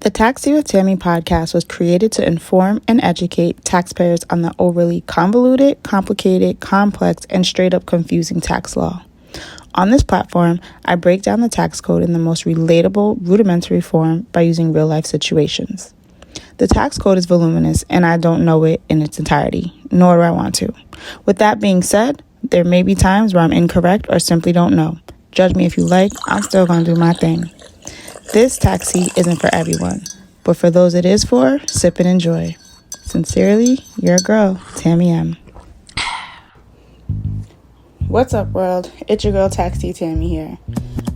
The Taxi with Tammy podcast was created to inform and educate taxpayers on the overly convoluted, complicated, complex, and straight up confusing tax law. On this platform, I break down the tax code in the most relatable, rudimentary form by using real life situations. The tax code is voluminous and I don't know it in its entirety, nor do I want to. With that being said, there may be times where I'm incorrect or simply don't know. Judge me if you like, I'm still going to do my thing. This taxi isn't for everyone, but for those it is for, sip and enjoy. Sincerely, your girl, Tammy M. What's up, world? It's your girl, Taxi Tammy here.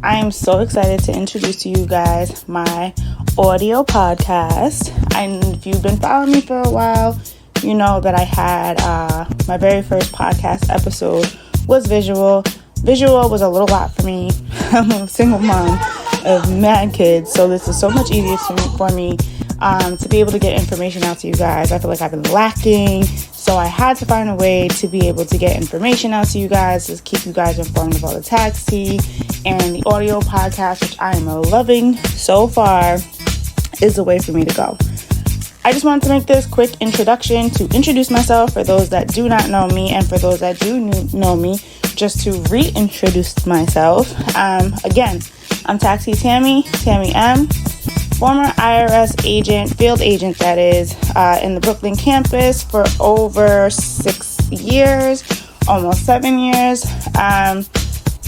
I am so excited to introduce to you guys my audio podcast. And if you've been following me for a while, you know that I had my very first podcast episode was visual. Visual was a little lot for me. I'm a single mom of mad kids, so this is so much easier for me to be able to get information out to you guys. I feel like I've been lacking, so I had to find a way to be able to get information out to you guys, to keep you guys informed about the taxi, and the audio podcast, which I am loving so far, is the way for me to go. I just wanted to make this quick introduction to introduce myself for those that do not know me, and for those that do know me, just to reintroduce myself. Again, I'm Taxi Tammy M, former IRS agent, field agent that is, in the Brooklyn campus for over 6 years, almost 7 years.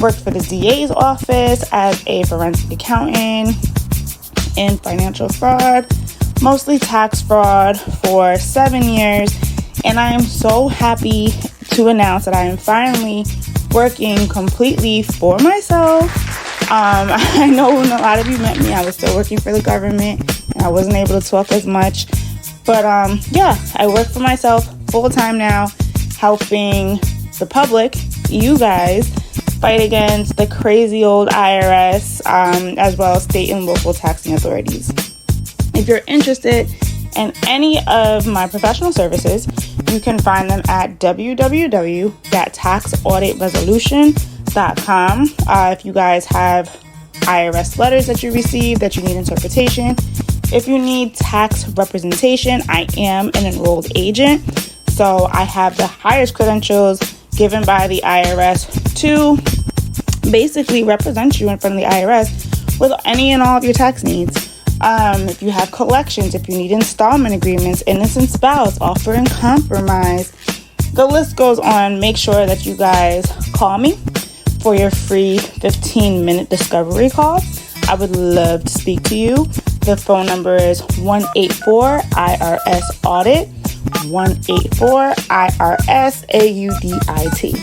Worked for the DA's office as a forensic accountant in financial fraud, mostly tax fraud for 7 years. And I am so happy to announce that I am finally working completely for myself. I know when a lot of you met me, I was still working for the government and I wasn't able to talk as much. But I work for myself full time now, helping the public, you guys, fight against the crazy old IRS, as well as state and local taxing authorities. If you're interested in any of my professional services, you can find them at www.taxauditresolution.com. If you guys have IRS letters that you receive that you need interpretation, if you need tax representation, I am an enrolled agent. So I have the highest credentials given by the IRS to basically represent you in front of the IRS with any and all of your tax needs. If you have collections, if you need installment agreements, innocent spouse, offer and compromise, the list goes on. Make sure that you guys call me for your free 15-minute discovery call. I would love to speak to you. The phone number is 184-IRS-AUDIT, 184-IRS-AUDIT.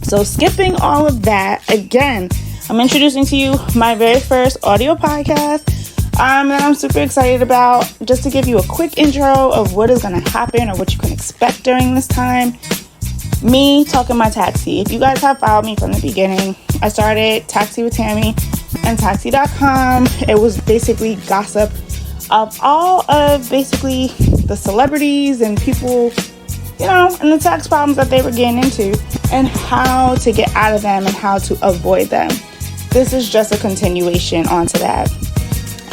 So skipping all of that, again, I'm introducing to you my very first audio podcast that I'm super excited about. Just to give you a quick intro of what is going to happen or what you can expect during this time. Me talking my taxi. If you guys have followed me from the beginning, I started Taxi with Tammy and Taxi.com. It was basically gossip of all of basically the celebrities and people, and the tax problems that they were getting into and how to get out of them and how to avoid them. This is just a continuation onto that.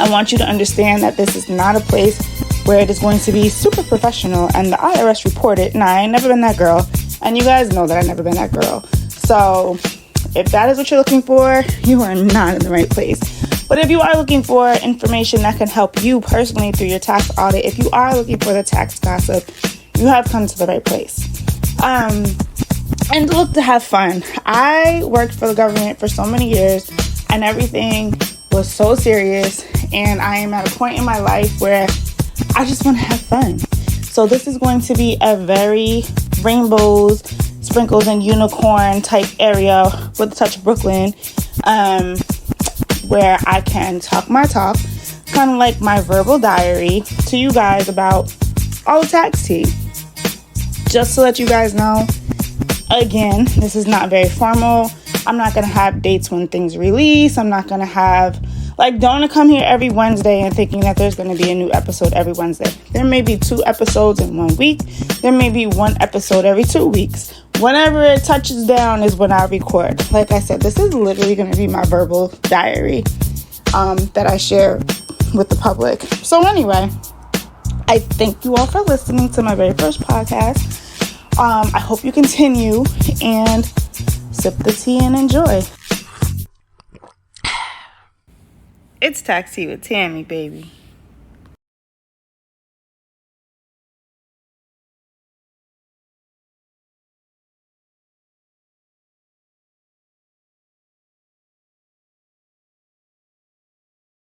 I want you to understand that this is not a place where it is going to be super professional and the IRS reported. Nah, I ain't never been that girl. And you guys know that I've never been that girl. So if that is what you're looking for, you are not in the right place. But if you are looking for information that can help you personally through your tax audit, if you are looking for the tax gossip, you have come to the right place. And look, to have fun. I worked for the government for so many years and everything was so serious. And I am at a point in my life where I just want to have fun. So this is going to be a very rainbows, sprinkles, and unicorn type area with a touch of Brooklyn, where I can talk my talk, kind of like my verbal diary to you guys about all the tax tea. Just to let you guys know, again, this is not very formal. I'm not going to have dates when things release. I'm not going to have, don't come here every Wednesday and thinking that there's going to be a new episode every Wednesday. There may be 2 episodes in 1 week. There may be 1 episode every 2 weeks. Whenever it touches down is when I record. Like I said, this is literally going to be my verbal diary that I share with the public. So anyway, I thank you all for listening to my very first podcast. I hope you continue and sip the tea and enjoy. It's Taxi with Tammy, baby.